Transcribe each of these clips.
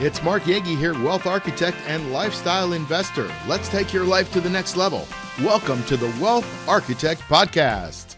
It's Mark Yegge here, wealth architect and lifestyle investor. Let's take your life to the next level. Welcome to the Wealth Architect Podcast.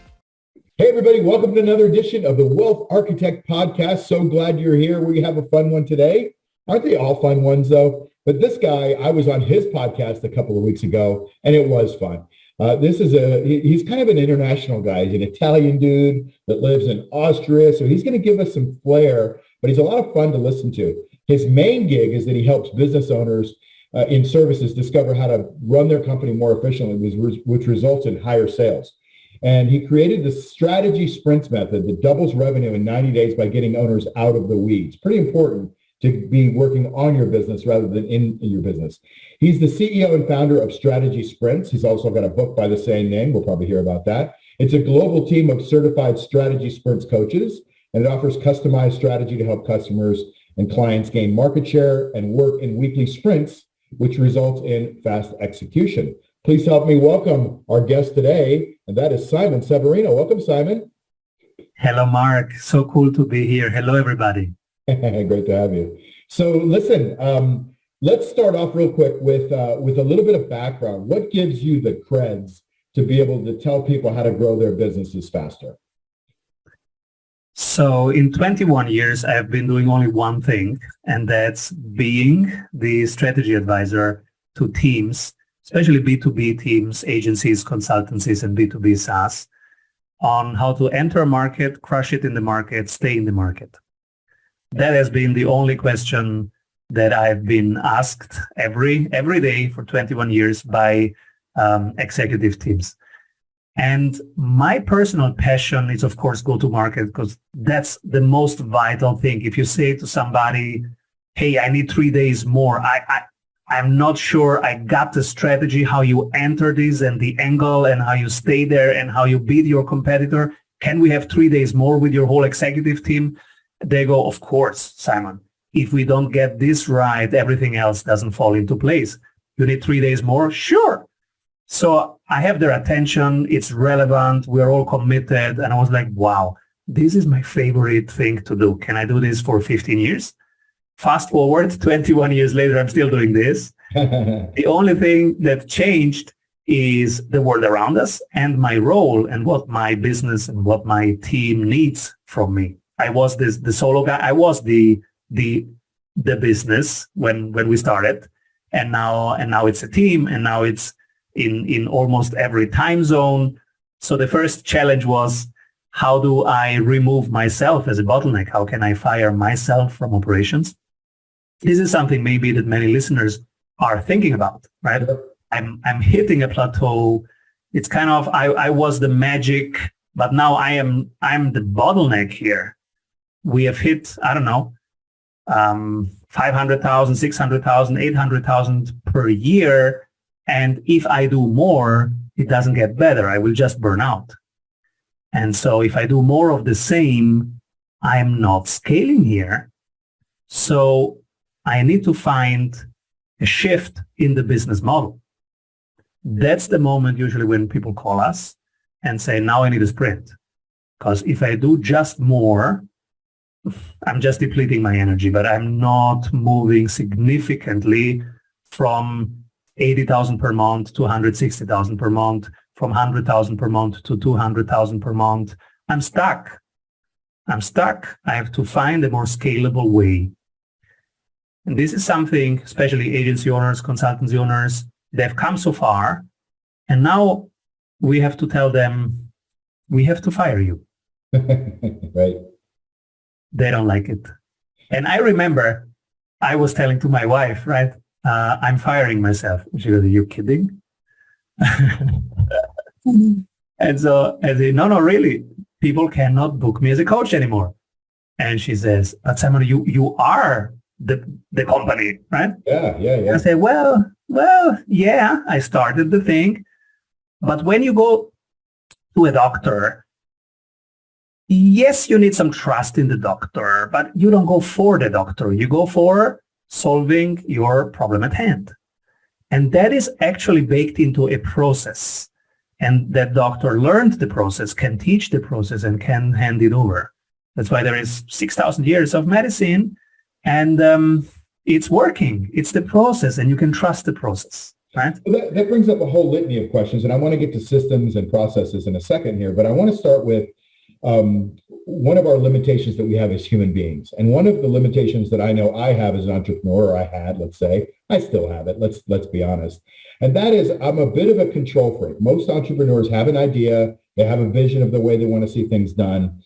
Hey, everybody. Welcome to another edition of the Wealth Architect Podcast. So glad you're here. We have a fun one today. Aren't they all fun ones, though? But this guy, I was on his podcast a couple of weeks ago, and it was fun. He's kind of an international guy. He's an Italian dude that lives in Austria. So he's going to give us some flair, but he's a lot of fun to listen to. His main gig is that he helps business owners in services discover how to run their company more efficiently, which results in higher sales. And he created the strategy sprints method that doubles revenue in 90 days by getting owners out of the weeds. Pretty important to be working on your business rather than in your business. He's the CEO and founder of Strategy Sprints. He's also got a book by the same name. We'll probably hear about that. It's a global team of certified strategy sprints coaches, and it offers customized strategy to help customers and clients gain market share and work in weekly sprints, which results in fast execution. Please help me welcome our guest today, and that is Simon Severino. Welcome, Simon. Hello, Mark. So cool to be here. Hello, everybody. Great to have you. So listen, let's start off real quick with a little bit of background. What gives you the creds to be able to tell people how to grow their businesses faster? So in 21 years, I have been doing only one thing, and that's being the strategy advisor to teams, especially B2B teams, agencies, consultancies, and B2B SaaS, on how to enter a market, crush it in the market, stay in the market. That has been the only question that I've been asked every day for 21 years by executive teams. And my personal passion is, of course, go to market, because that's the most vital thing. If you say to somebody, hey, I need 3 days more, I'm not sure I got the strategy, how you enter this and the angle and how you stay there and how you beat your competitor. Can we have 3 days more with your whole executive team? They go, of course, Simon. If we don't get this right, everything else doesn't fall into place. You need 3 days more? Sure. So I have their attention. It's relevant. We're all committed. And I was like, wow, this is my favorite thing to do. Can I do this for 15 years? Fast forward, 21 years later, I'm still doing this. The only thing that changed is the world around us and my role and what my business and what my team needs from me. I was the solo guy. I was the business when we started, and now it's a team, and now it's in almost every time zone. So the first challenge was, how do I remove myself as a bottleneck? How can I fire myself from operations? This is something maybe that many listeners are thinking about, right? I'm hitting a plateau. It's kind of, I was the magic, but now I'm the bottleneck here. We have hit, I don't know, 500,000, 600,000, 800,000 per year. And if I do more, it doesn't get better. I will just burn out. And so if I do more of the same, I'm not scaling here. So I need to find a shift in the business model. That's the moment usually when people call us and say, now I need a sprint. Because if I do just more, I'm just depleting my energy, but I'm not moving significantly from 80,000 per month to 160,000 per month, from 100,000 per month to 200,000 per month. I'm stuck. I have to find a more scalable way. And this is something, especially agency owners, consultancy owners, they've come so far, and now we have to tell them, we have to fire you. Right. They don't like it. And I remember I was telling to my wife, right, I'm firing myself. She goes, are you kidding? And so I said, no, really, people cannot book me as a coach anymore. And she says, but Simon, you are the company, right? Yeah. I say, well, yeah, I started the thing. But when you go to a doctor, yes, you need some trust in the doctor, but you don't go for the doctor. You go for solving your problem at hand. And that is actually baked into a process. And that doctor learned the process, can teach the process, and can hand it over. That's why there is 6,000 years of medicine. And it's working. It's the process, and you can trust the process, right? Well, that brings up a whole litany of questions, and I want to get to systems and processes in a second here, but I want to start with one of our limitations that we have as human beings. And one of the limitations that I know I have as an entrepreneur, or I had, let's say, I still have it, let's be honest. And that is, I'm a bit of a control freak. Most entrepreneurs have an idea, they have a vision of the way they want to see things done.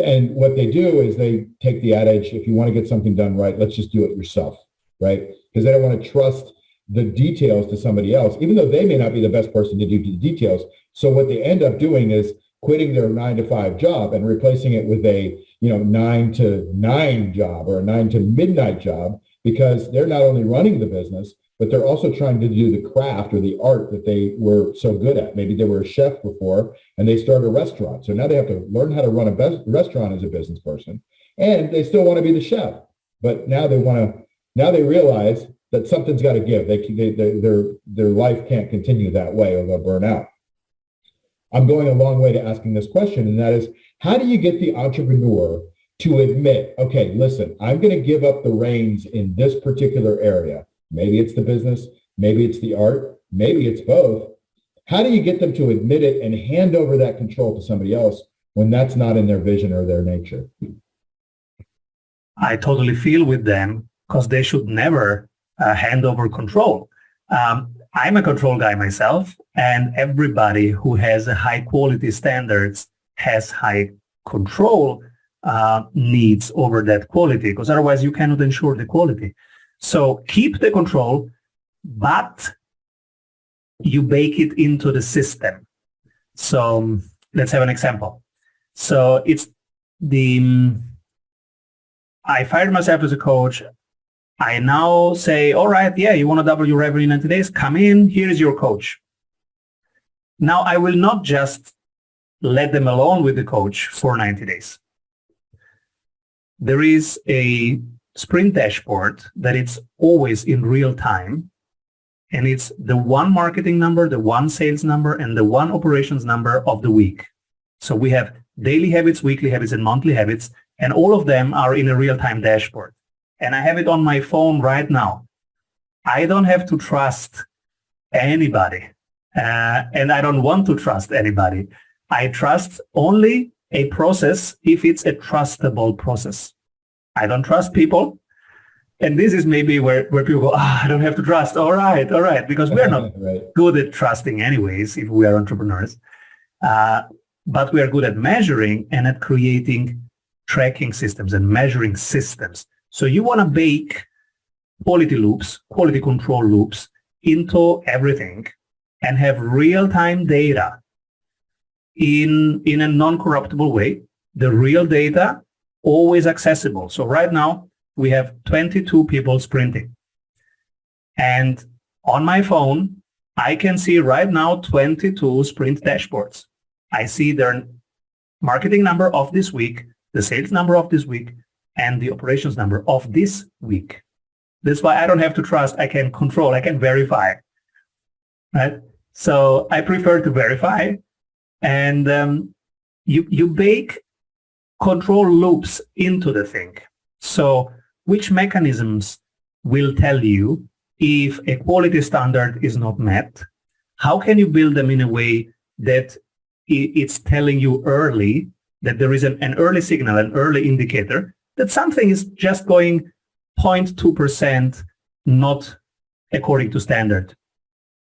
And what they do is they take the adage, if you want to get something done right, let's just do it yourself, right? Because they don't want to trust the details to somebody else, even though they may not be the best person to do the details. So what they end up doing is quitting their 9-to-5 job and replacing it with a 9-to-9 job or a 9-to-midnight job, because they're not only running the business, but they're also trying to do the craft or the art that they were so good at. Maybe they were a chef before and they started a restaurant. So now they have to learn how to run a restaurant as a business person, and they still want to be the chef. But now they realize that something's got to give. Their life can't continue that way or they'll burn out. I'm going a long way to asking this question, and that is, how do you get the entrepreneur to admit, okay, listen, I'm going to give up the reins in this particular area. Maybe it's the business, maybe it's the art, maybe it's both. How do you get them to admit it and hand over that control to somebody else when that's not in their vision or their nature? I totally feel with them, because they should never hand over control. I'm a control guy myself, and everybody who has a high quality standards has high control needs over that quality, because otherwise you cannot ensure the quality. So keep the control, but you bake it into the system. So let's have an example. So it's I fired myself as a coach. I now say, all right, yeah, you want to double your revenue in 90 days? Come in, here is your coach. Now I will not just let them alone with the coach for 90 days. There is a sprint dashboard that it's always in real time, and it's the one marketing number, the one sales number, and the one operations number of the week. So we have daily habits, weekly habits, and monthly habits, and all of them are in a real-time dashboard. And I have it on my phone right now. I don't have to trust anybody, and I don't want to trust anybody. I trust only a process if it's a trustable process. I don't trust people. And this is maybe where people go, I don't have to trust. All right, because we're not right. good at trusting anyways if we are entrepreneurs. But we are good at measuring and at creating tracking systems and measuring systems. So you want to bake quality loops, quality control loops into everything and have real-time data in a non-corruptible way. The real data always accessible. So right now we have 22 people sprinting. And on my phone, I can see right now 22 sprint dashboards. I see their marketing number of this week, the sales number of this week, and the operations number of this week. That's why I don't have to trust. I can control, I can verify, right? So I prefer to verify, and you bake control loops into the thing. So which mechanisms will tell you if a quality standard is not met? How can you build them in a way that it's telling you early, that there is an early signal, an early indicator that something is just going 0.2% not according to standard?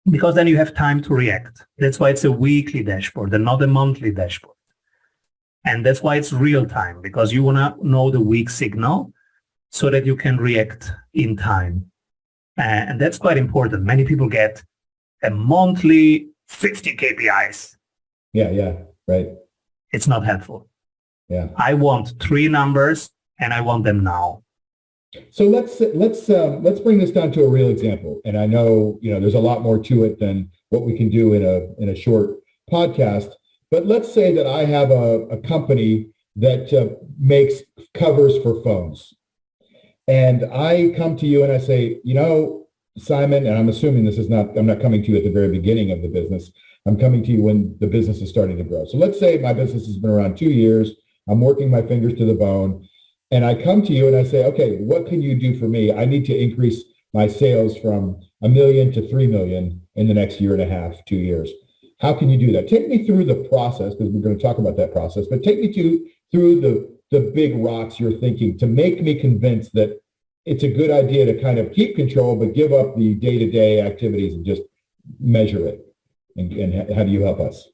Because then you have time to react. That's why it's a weekly dashboard and not a monthly dashboard. And that's why it's real time, because you want to know the weak signal so that you can react in time. And that's quite important. Many people get a monthly 50 KPIs. Yeah, right. It's not helpful. Yeah. I want 3 numbers and I want them now. So let's bring this down to a real example. And I know, there's a lot more to it than what we can do in a short podcast. But let's say that I have a company that makes covers for phones. And I come to you and I say, Simon, and I'm assuming I'm not coming to you at the very beginning of the business. I'm coming to you when the business is starting to grow. So let's say my business has been around 2 years. I'm working my fingers to the bone. and I come to you and I say, okay, what can you do for me? I need to increase my sales from 1 million to 3 million in the next year and a half, 2 years. How can you do that? Take me through the process, because we're going to talk about that process, but take me through the big rocks you're thinking to make me convinced that it's a good idea to kind of keep control, but give up the day-to-day activities and just measure it. And how do you help us?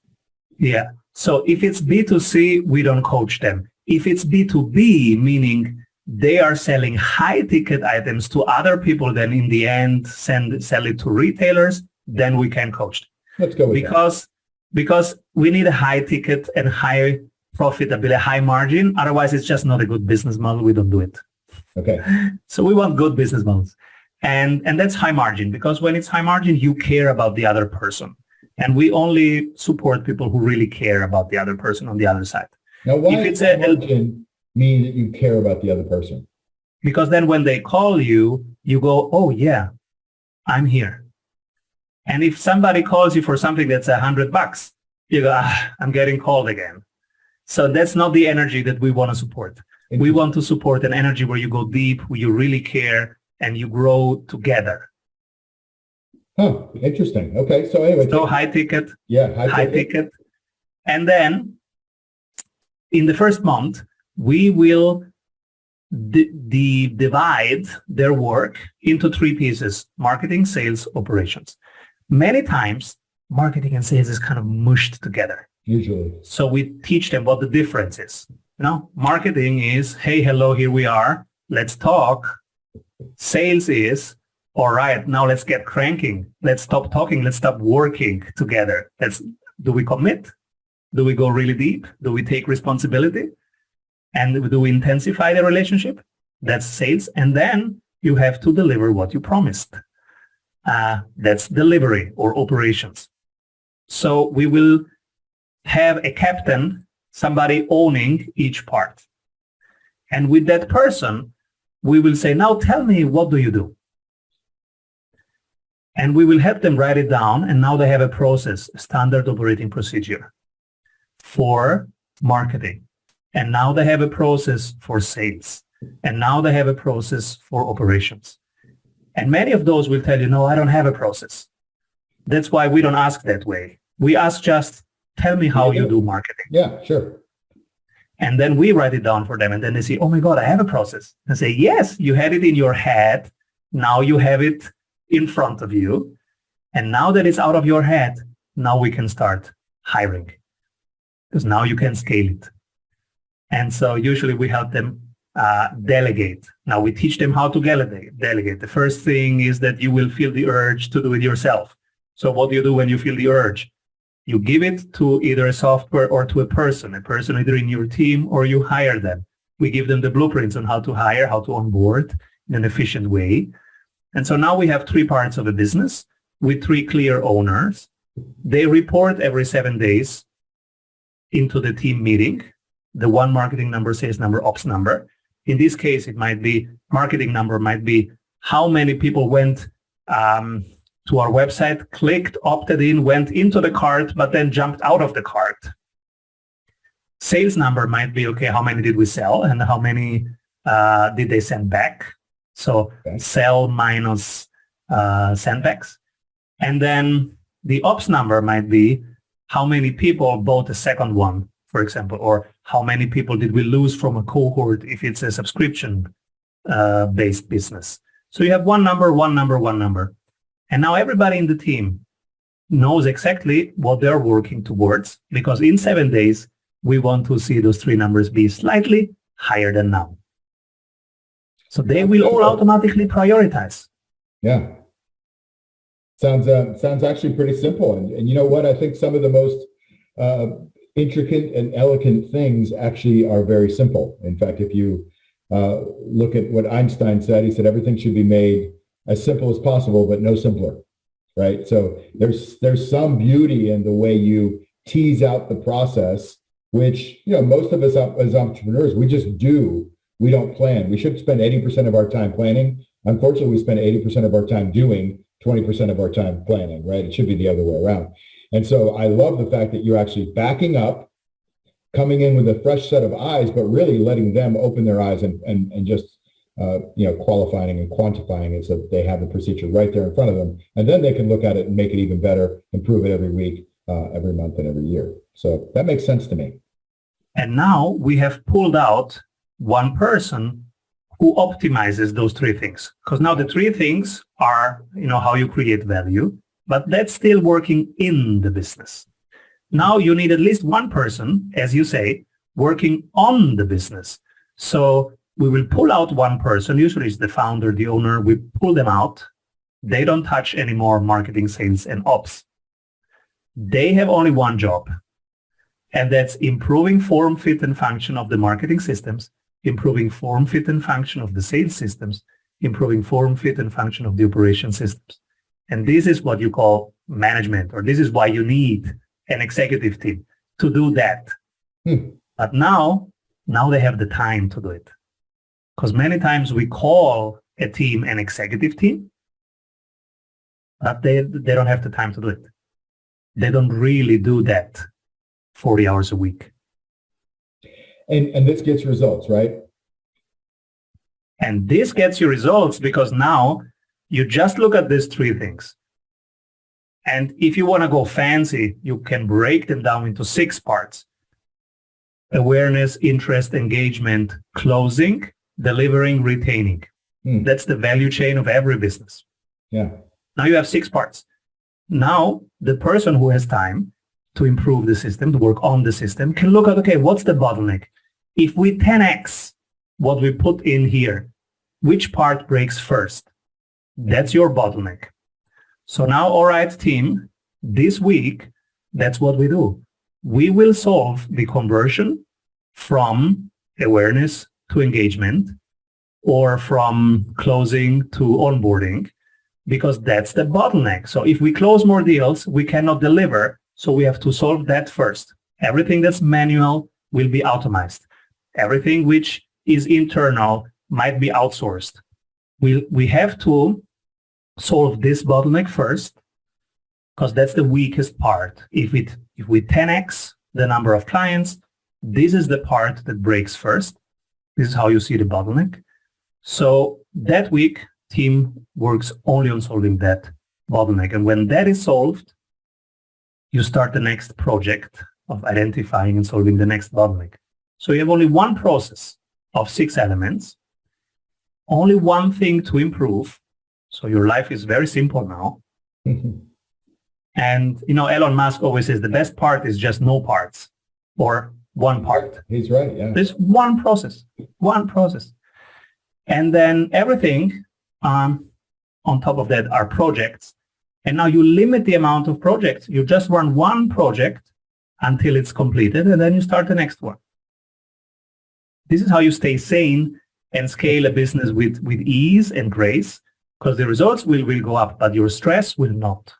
Yeah. So if it's B2C, we don't coach them. If it's B2B, meaning they are selling high ticket items to other people, then in the end sell it to retailers, then we can coach them. Let's go with that. Because we need a high ticket and high profitability, high margin. Otherwise, it's just not a good business model. We don't do it. Okay. So we want good business models. And that's high margin, because when it's high margin, you care about the other person. And we only support people who really care about the other person on the other side. Now, why does margin mean that you care about the other person? Because then when they call you, you go, oh yeah, I'm here. And if somebody calls you for something that's $100, you go, I'm getting called again. So that's not the energy that we want to support. We want to support an energy where you go deep, where you really care, and you grow together. Huh, interesting. Okay, so anyway. So high ticket. Yeah, high ticket. And then in the first month, we will divide their work into 3 pieces: marketing, sales, operations. Many times, marketing and sales is kind of mushed together. Usually. So we teach them what the difference is. Marketing is, hey, hello, here we are. Let's talk. Sales is, all right, now let's get cranking. Let's stop talking. Let's stop working together. Do we commit? Do we go really deep? Do we take responsibility? And do we intensify the relationship? That's sales. And then you have to deliver what you promised. That's delivery or operations. So we will have a captain, somebody owning each part. And with that person, we will say, now tell me, what do you do? And we will help them write it down. And now they have a process, a standard operating procedure for marketing. And now they have a process for sales. And now they have a process for operations. And many of those will tell you, no, I don't have a process. That's why we don't ask that way. We ask just, tell me how you do marketing. Yeah, sure. And then we write it down for them. And then they say, oh my God, I have a process. And say, yes, you had it in your head. Now you have it in front of you. And now that it's out of your head, now we can start hiring. Because now you can scale it. And so usually we help them delegate. Now we teach them how to delegate. The first thing is that you will feel the urge to do it yourself. So what do you do when you feel the urge? You give it to either a software or to a person either in your team, or you hire them. We give them the blueprints on how to hire, how to onboard in an efficient way. And so now we have 3 parts of a business with 3 clear owners. They report every 7 days into the team meeting, the one marketing number, sales number, ops number. In this case, it might be marketing number might be how many people went to our website, clicked, opted in, went into the cart, but then jumped out of the cart. Sales number might be, okay, how many did we sell and how many did they send back? So sell minus sendbacks. And then the ops number might be how many people bought a second one, for example, or how many people did we lose from a cohort if it's a subscription based business. So you have one number. And now everybody in the team knows exactly what they're working towards, because in 7 days, we want to see those 3 numbers be slightly higher than now. So they will all automatically prioritize. Yeah. Sounds actually pretty simple. And you know what? I think some of the most intricate and elegant things actually are very simple. In fact, if you look at what Einstein said, he said everything should be made as simple as possible, but no simpler, right? So there's some beauty in the way you tease out the process, which, most of us as entrepreneurs, we just do. We don't plan. We should spend 80% of our time planning. Unfortunately, we spend 80% of our time doing, 20% of our time planning, right? It should be the other way around. And so I love the fact that you're actually backing up coming in with a fresh set of eyes, but really letting them open their eyes and just qualifying and quantifying it so that they have the procedure right there in front of them. And then they can look at it and make it even better, improve it every week, every month, and every year. So that makes sense to me. And now we have pulled out one person who optimizes those three things. Because now the three things are, how you create value, but that's still working in the business. Now you need at least one person, as you say, working on the business. So we will pull out one person, usually it's the founder, the owner, we pull them out. They don't touch anymore marketing, sales, and ops. They have only one job, and that's improving form, fit, and function of the marketing systems, improving form, fit, and function of the sales systems, improving form, fit, and function of the operation systems. And this is what you call management, or this is why you need an executive team to do that. But now they have the time to do it. Because many times we call a team an executive team, but they don't have the time to do it. They don't really do that 40 hours a week. And this gets results, right? And this gets you results because now you just look at these three things. And if you want to go fancy, you can break them down into 6 parts. Awareness, interest, engagement, closing, delivering, retaining. That's the value chain of every business. Yeah. Now you have 6 parts. Now the person who has time to improve the system, to work on the system, can look at, okay, what's the bottleneck? If we 10x what we put in here, which part breaks first? That's your bottleneck. So now, all right, team, this week, that's what we do. We will solve the conversion from awareness to engagement or from closing to onboarding, because that's the bottleneck. So if we close more deals, we cannot deliver. So we have to solve that first. Everything that's manual will be automated. Everything which is internal might be outsourced. We have to solve this bottleneck first, because that's the weakest part. If we 10x the number of clients, this is the part that breaks first. This is how you see the bottleneck. So that week, team works only on solving that bottleneck. And when that is solved, you start the next project of identifying and solving the next bottleneck. So you have only one process of 6 elements, only one thing to improve. So your life is very simple now. And, Elon Musk always says the best part is just no parts or one part. He's right, yeah. There's one process. And then everything on top of that are projects. And now you limit the amount of projects. You just run one project until it's completed, and then you start the next one. This is how you stay sane and scale a business with ease and grace, because the results will go up, but your stress will not.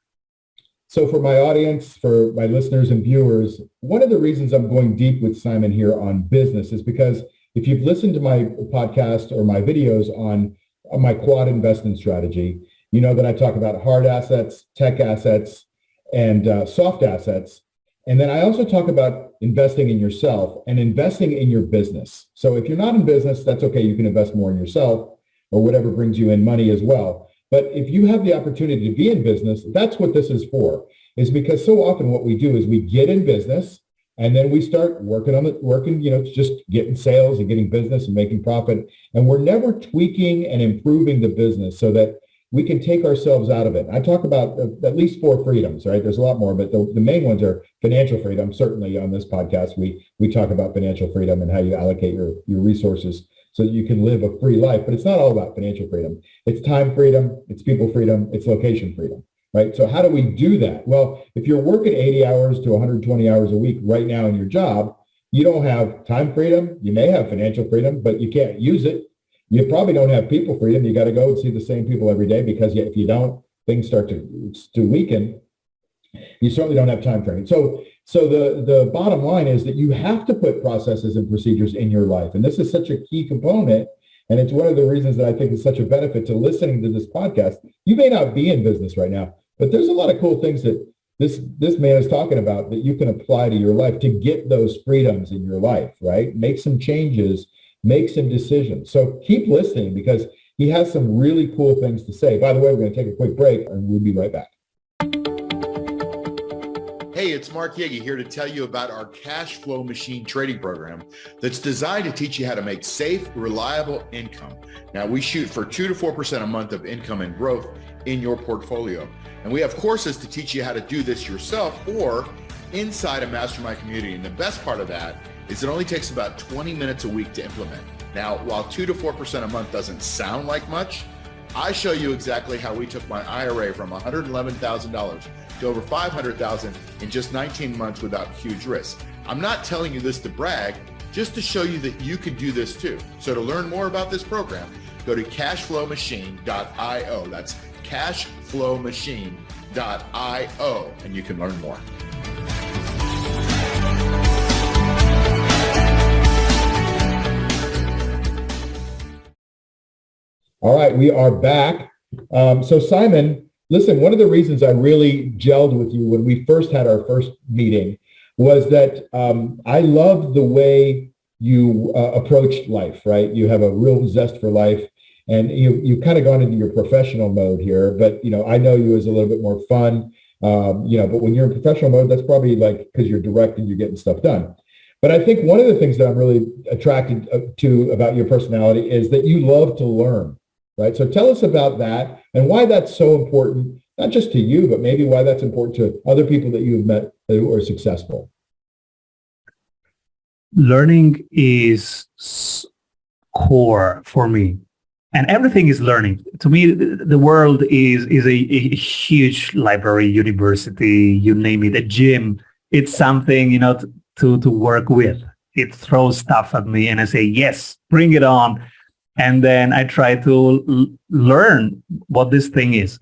So for my audience, for my listeners and viewers, one of the reasons I'm going deep with Simon here on business is because if you've listened to my podcast or my videos on my quad investment strategy, you know that I talk about hard assets, tech assets, and soft assets. And then I also talk about investing in yourself and investing in your business. So if you're not in business, that's okay. You can invest more in yourself or whatever brings you in money as well. But if you have the opportunity to be in business, that's what this is for, is because so often what we do is we get in business and then we start working, just getting sales and getting business and making profit. And we're never tweaking and improving the business so that we can take ourselves out of it. I talk about at least 4 freedoms, right? There's a lot more, but the main ones are financial freedom. Certainly on this podcast, we talk about financial freedom and how you allocate your resources so that you can live a free life. But it's not all about financial freedom. It's time freedom, it's people freedom, it's location freedom, right? So how do we do that? Well, if you're working 80 hours to 120 hours a week right now in your job, you don't have time freedom. You may have financial freedom, but you can't use it. You probably don't have people freedom. You got to go and see the same people every day, because if you don't, things start to weaken. You certainly don't have time freedom. So the bottom line is that you have to put processes and procedures in your life. And this is such a key component. And it's one of the reasons that I think it's such a benefit to listening to this podcast. You may not be in business right now, but there's a lot of cool things that this man is talking about that you can apply to your life to get those freedoms in your life, right? Make some changes, make some decisions. So keep listening because he has some really cool things to say. By the way, we're going to take a quick break and we'll be right back. Hey, it's Mark Yegge here to tell you about our cash flow machine trading program that's designed to teach you how to make safe, reliable income. Now, we shoot for 2 to 4% a month of income and growth in your portfolio. And we have courses to teach you how to do this yourself or inside a mastermind community. And the best part of that is it only takes about 20 minutes a week to implement. Now, while 2 to 4% a month doesn't sound like much, I show you exactly how we took my IRA from $111,000 to over $500,000 in just 19 months without huge risk. I'm not telling you this to brag, just to show you that you can do this too. So to learn more about this program, go to cashflowmachine.io. That's cashflowmachine.io, and you can learn more. All right, we are back. So Simon, listen, one of the reasons I really gelled with you when we first had our first meeting was that I loved the way you approached life, right? You have a real zest for life, and you've kind of gone into your professional mode here, but I know you as a little bit more fun, but when you're in professional mode, that's probably like because you're direct and you're getting stuff done. But I think one of the things that I'm really attracted to about your personality is that you love to learn. Right. So tell us about that and why that's so important, not just to you, but maybe why that's important to other people that you've met who are successful. Learning is core for me. And everything is learning. To me, the world is a huge library, university, you name it, a gym. It's something, to work with. It throws stuff at me and I say, yes, bring it on. And then I try to learn what this thing is.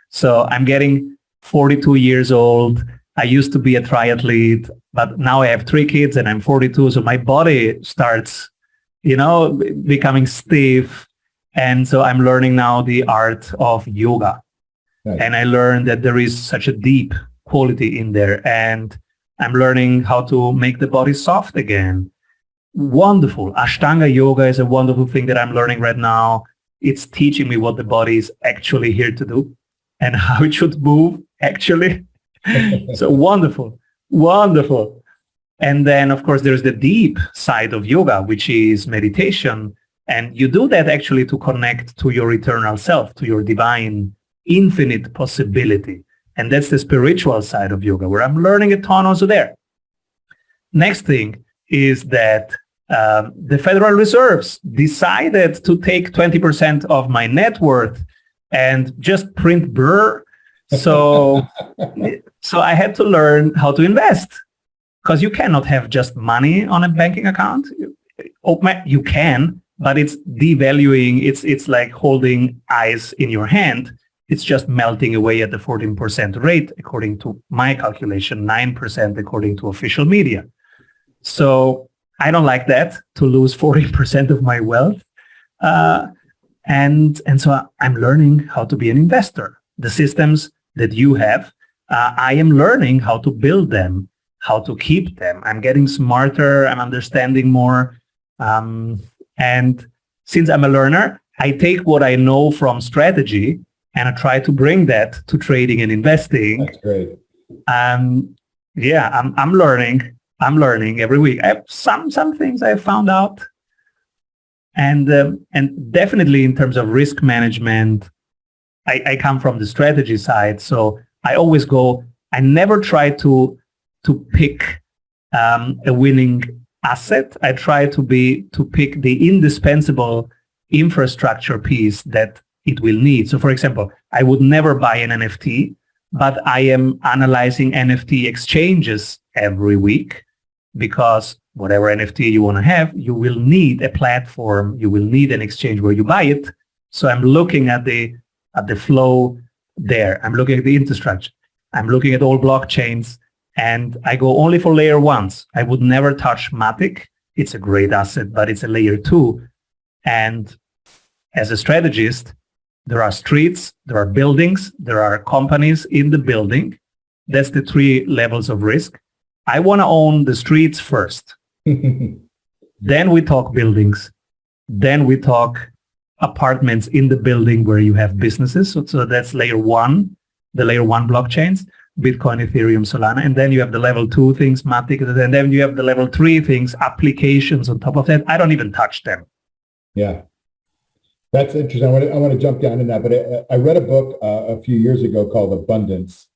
So I'm getting 42 years old. I used to be a triathlete, but now I have 3 kids and I'm 42. So my body starts, becoming stiff. And so I'm learning now the art of yoga. Right. And I learned that there is such a deep quality in there. And I'm learning how to make the body soft again. Wonderful. Ashtanga yoga is a wonderful thing that I'm learning right now. It's teaching me what the body is actually here to do and how it should move actually. So wonderful. And then, of course, there's the deep side of yoga, which is meditation. And you do that actually to connect to your eternal self, to your divine, infinite possibility. And that's the spiritual side of yoga, where I'm learning a ton also there. Next thing is that the Federal Reserves decided to take 20% of my net worth and just print burr. So I had to learn how to invest, because you cannot have just money on a banking account. You can, but it's devaluing. It's like holding ice in your hand. It's just melting away at the 14% rate, according to my calculation, 9% according to official media. So I don't like that, to lose 40% of my wealth. And so I'm learning how to be an investor. The systems that you have, I am learning how to build them, how to keep them. I'm getting smarter. I'm understanding more. And since I'm a learner, I take what I know from strategy and I try to bring that to trading and investing. That's great. I'm learning. I'm learning every week. I have some things I found out, and definitely in terms of risk management, I come from the strategy side. So I always go. I never try to pick a winning asset. I try to pick the indispensable infrastructure piece that it will need. So, for example, I would never buy an NFT, but I am analyzing NFT exchanges every week. Because whatever NFT you want to have, you will need a platform, you will need an exchange where you buy it. So I'm looking at the flow there. I'm looking at the infrastructure. I'm looking at all blockchains, and I go only for layer 1s. I would never touch Matic. It's a great asset, but it's a layer 2. And as a strategist, there are streets, there are buildings, there are companies in the building. That's the 3 levels of risk. I want to own the streets first. Then we talk buildings. Then we talk apartments in the building where you have businesses. So that's layer 1, the layer 1 blockchains, Bitcoin, Ethereum, Solana. And then you have the level 2 things, Matic. And then you have the level 3 things, applications on top of that. I don't even touch them. Yeah. That's interesting. I want to jump down in that, but I read a book a few years ago called Abundance.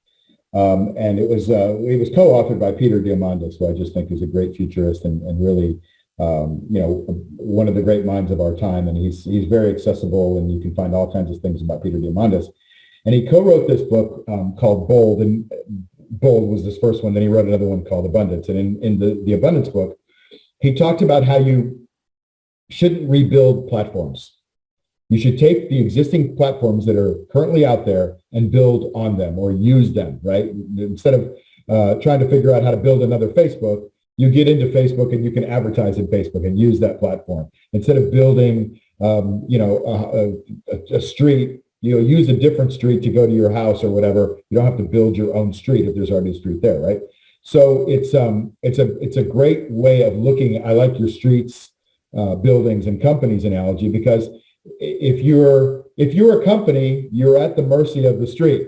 And it was co-authored by Peter Diamandis, who I just think is a great futurist and really, one of the great minds of our time. And he's very accessible, and you can find all kinds of things about Peter Diamandis. And he co-wrote this book called Bold, and Bold was this first one. Then he wrote another one called Abundance. And in the Abundance book, he talked about how you shouldn't rebuild platforms. You should take the existing platforms that are currently out there and build on them or use them, right? Instead of trying to figure out how to build another Facebook, you get into Facebook and you can advertise in Facebook and use that platform. Instead of building, a street, use a different street to go to your house or whatever. You don't have to build your own street if there's already a street there, right? So it's a great way of looking. I like your streets, buildings, and companies analogy, because if you're a company, you're at the mercy of the street.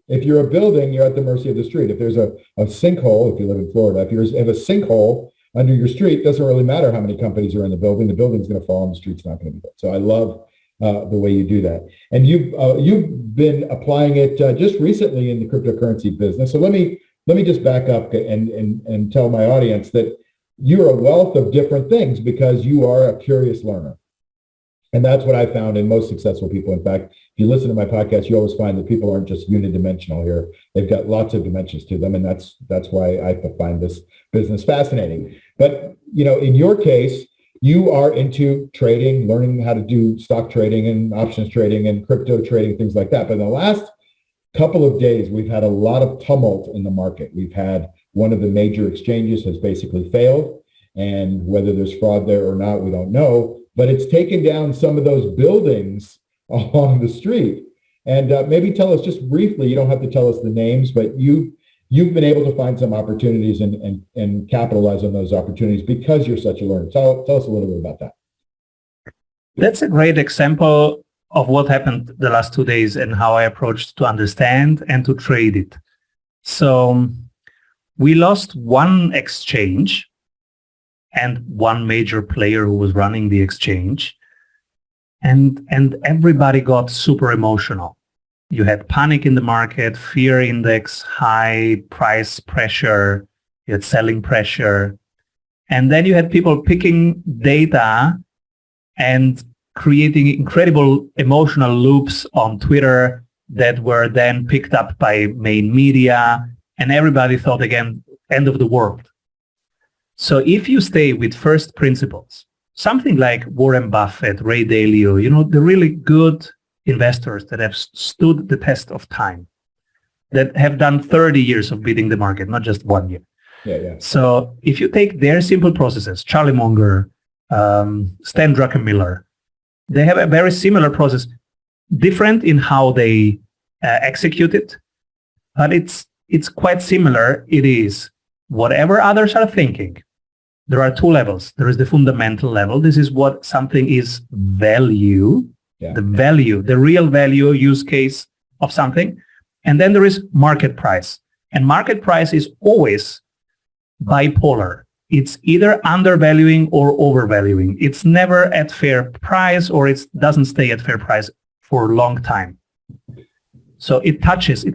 If you're a building, you're at the mercy of the street. If there's a sinkhole, if you live in Florida, if you have a sinkhole under your street, it doesn't really matter how many companies are in the building. The building's going to fall and the street's not going to be built. So I love the way you do that. And you've been applying it just recently in the cryptocurrency business. So let me just back up and tell my audience that you're a wealth of different things because you are a curious learner. And that's what I found in most successful people. In fact, if you listen to my podcast, you always find that people aren't just unidimensional here. They've got lots of dimensions to them. And that's why I find this business fascinating. But, in your case, you are into trading, learning how to do stock trading and options trading and crypto trading, things like that. But in the last couple of days, we've had a lot of tumult in the market. We've had one of the major exchanges has basically failed. And whether there's fraud there or not, we don't know. But it's taken down some of those buildings along the street. And maybe tell us just briefly, you don't have to tell us the names, but you've been able to find some opportunities and capitalize on those opportunities because you're such a learner. Tell us a little bit about that. That's a great example of what happened the last 2 days and how I approached to understand and to trade it. So we lost one exchange and one major player who was running the exchange. And everybody got super emotional. You had panic in the market, fear index, high price pressure, you had selling pressure. And then you had people picking data and creating incredible emotional loops on Twitter that were then picked up by main media. And everybody thought, again, end of the world. So if you stay with first principles, something like Warren Buffett, Ray Dalio, the really good investors that have stood the test of time, that have done 30 years of beating the market, not just 1 year. Yeah. So if you take their simple processes, Charlie Munger, Stan Druckenmiller, they have a very similar process, different in how they execute it, but it's quite similar. It is whatever others are thinking. There are 2 levels. There is the fundamental level. This is what something is value, the value, the real value use case of something. And then there is market price. And market price is always bipolar. It's either undervaluing or overvaluing. It's never at fair price, or it doesn't stay at fair price for a long time. So it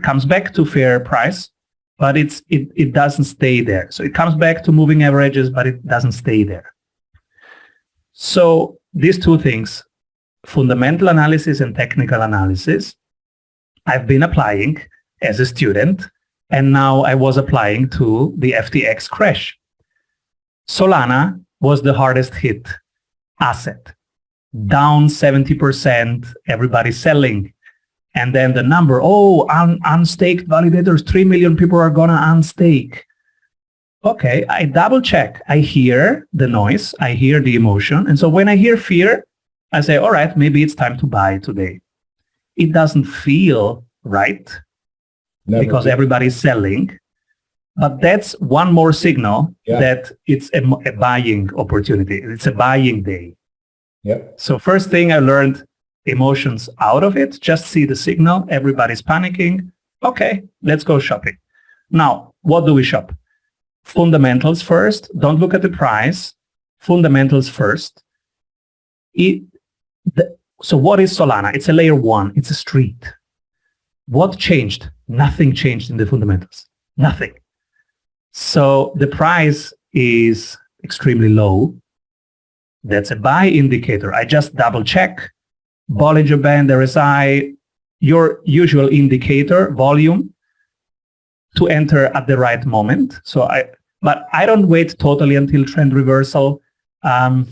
comes back to fair price, but it doesn't stay there. So it comes back to moving averages, but it doesn't stay there. So these 2 things, fundamental analysis and technical analysis, I've been applying as a student, and now I was applying to the FTX crash. Solana was the hardest hit asset, down 70%, everybody selling. And then the number, unstaked validators, 3 million people are going to unstake. Okay, I double check. I hear the noise. I hear the emotion. And so when I hear fear, I say, all right, maybe it's time to buy today. It doesn't feel right. because everybody's selling. But that's one more signal that it's a buying opportunity. It's a buying day. Yep. So first thing I learned, emotions out of it. Just see the signal. Everybody's panicking. Okay, let's go shopping. Now, what do we shop? Fundamentals first. Don't look at the price. Fundamentals first. So what is Solana? It's a layer one. It's a street. What changed? Nothing changed in the fundamentals. Nothing. So the price is extremely low. That's a buy indicator. I just double check. Bollinger Band, RSI, your usual indicator, volume, to enter at the right moment. But I don't wait totally until trend reversal. I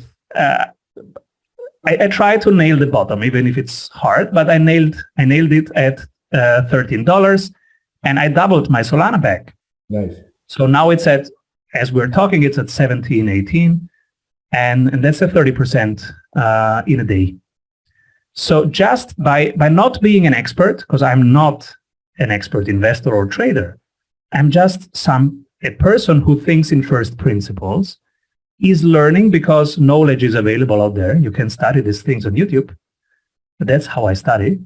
try to nail the bottom, even if it's hard, but I nailed it at $13, and I doubled my Solana bag. Nice. So now it's at, as we're talking, it's at 17, 18, and that's a 30% in a day. So just by not being an expert, because I'm not an expert investor or trader, I'm just a person who thinks in first principles, is learning because knowledge is available out there. You can study these things on YouTube. But that's how I study.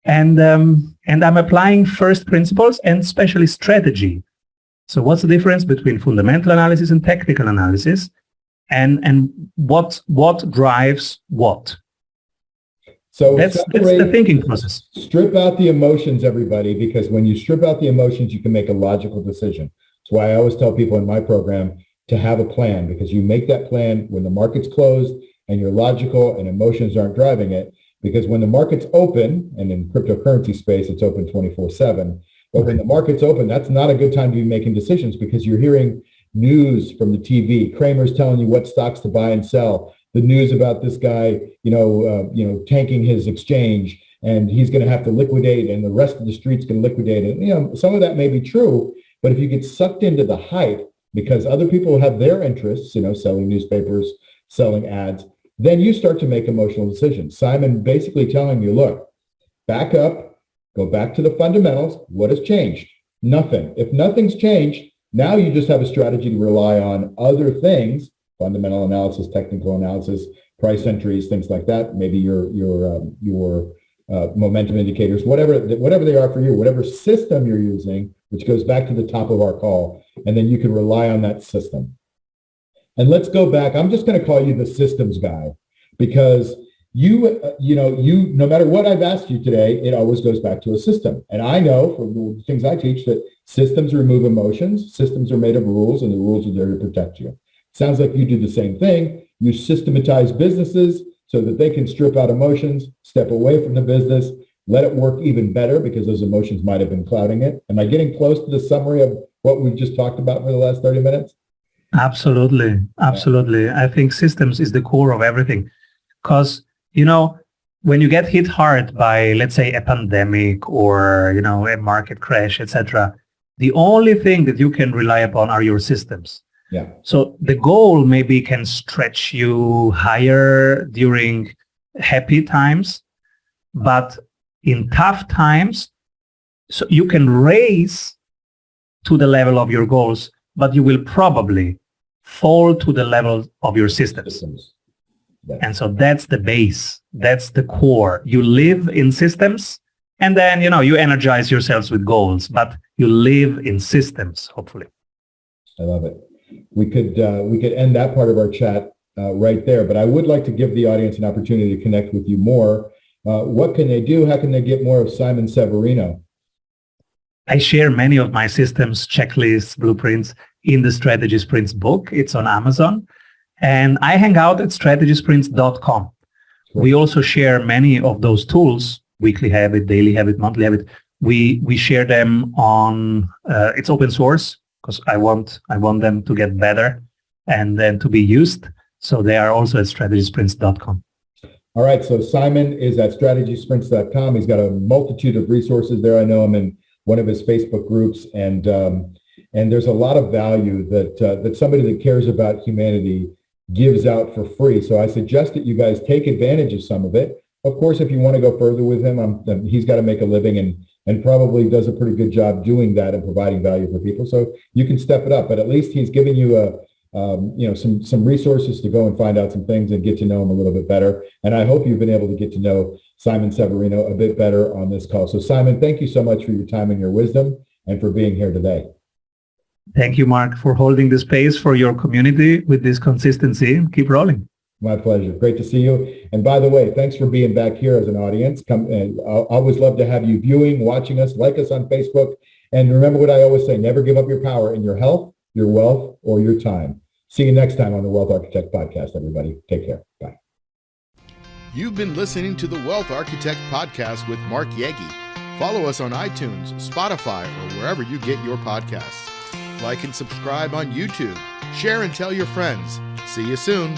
And I'm applying first principles and especially strategy. So what's the difference between fundamental analysis and technical analysis? And what drives what? So that's the thinking process. Strip out the emotions, everybody, because when you strip out the emotions, you can make a logical decision. That's why I always tell people in my program to have a plan, because you make that plan when the market's closed and you're logical and emotions aren't driving it. Because when the market's open, and in cryptocurrency space, it's open 24/7, but when the market's open, that's not a good time to be making decisions, because you're hearing news from the TV. Kramer's telling you what stocks to buy and sell. The news about this guy, tanking his exchange, and he's going to have to liquidate, and the rest of the street's going to liquidate. And some of that may be true, but if you get sucked into the hype because other people have their interests, selling newspapers, selling ads, then you start to make emotional decisions. Simon basically telling you, look, back up, go back to the fundamentals. What has changed? Nothing. If nothing's changed, now you just have a strategy to rely on other things, fundamental analysis, technical analysis, price entries, things like that. Maybe your momentum indicators, whatever they are for you, whatever system you're using, which goes back to the top of our call, and then you can rely on that system. And let's go back. I'm just going to call you the systems guy, because you no matter what I've asked you today, it always goes back to a system. And I know from the things I teach that systems remove emotions, systems are made of rules, and the rules are there to protect you. Sounds like you do the same thing. You systematize businesses so that they can strip out emotions, step away from the business, let it work even better because those emotions might have been clouding it. Am I getting close to the summary of what we've just talked about for the last 30 minutes? Absolutely. Absolutely. I think systems is the core of everything, because, when you get hit hard by, let's say, a pandemic or, a market crash, etc., the only thing that you can rely upon are your systems. Yeah. So the goal maybe can stretch you higher during happy times, but in tough times, so you can raise to the level of your goals, but you will probably fall to the level of your systems. Yeah. And so that's the base. That's the core. You live in systems, and then, you energize yourselves with goals, but you live in systems, hopefully. I love it. We could end that part of our chat right there, but I would like to give the audience an opportunity to connect with you more. What can they do? How can they get more of Simon Severino? I share many of my systems, checklists, blueprints in the Strategy Sprints book. It's on Amazon. And I hang out at strategysprints.com. Cool. We also share many of those tools, weekly habit, daily habit, monthly habit. We share them on, it's open source, because I want them to get better and then to be used. So they are also at strategysprints.com. All right. So Simon is at strategysprints.com. He's got a multitude of resources there. I know him in one of his Facebook groups, and there's a lot of value that somebody that cares about humanity gives out for free. So I suggest that you guys take advantage of some of it. Of course, if you want to go further with him, he's got to make a living, and and probably does a pretty good job doing that and providing value for people. So you can step it up, but at least he's giving you some resources to go and find out some things and get to know him a little bit better. And I hope you've been able to get to know Simon Severino a bit better on this call. So Simon, thank you so much for your time and your wisdom and for being here today. Thank you, Mark, for holding the space for your community with this consistency. Keep rolling. My pleasure. Great to see you. And by the way, thanks for being back here as an audience. I'll always love to have you viewing, watching us, like us on Facebook. And remember what I always say, never give up your power in your health, your wealth, or your time. See you next time on the Wealth Architect Podcast, everybody. Take care. Bye. You've been listening to the Wealth Architect Podcast with Mark Yegge. Follow us on iTunes, Spotify, or wherever you get your podcasts. Like and subscribe on YouTube. Share and tell your friends. See you soon.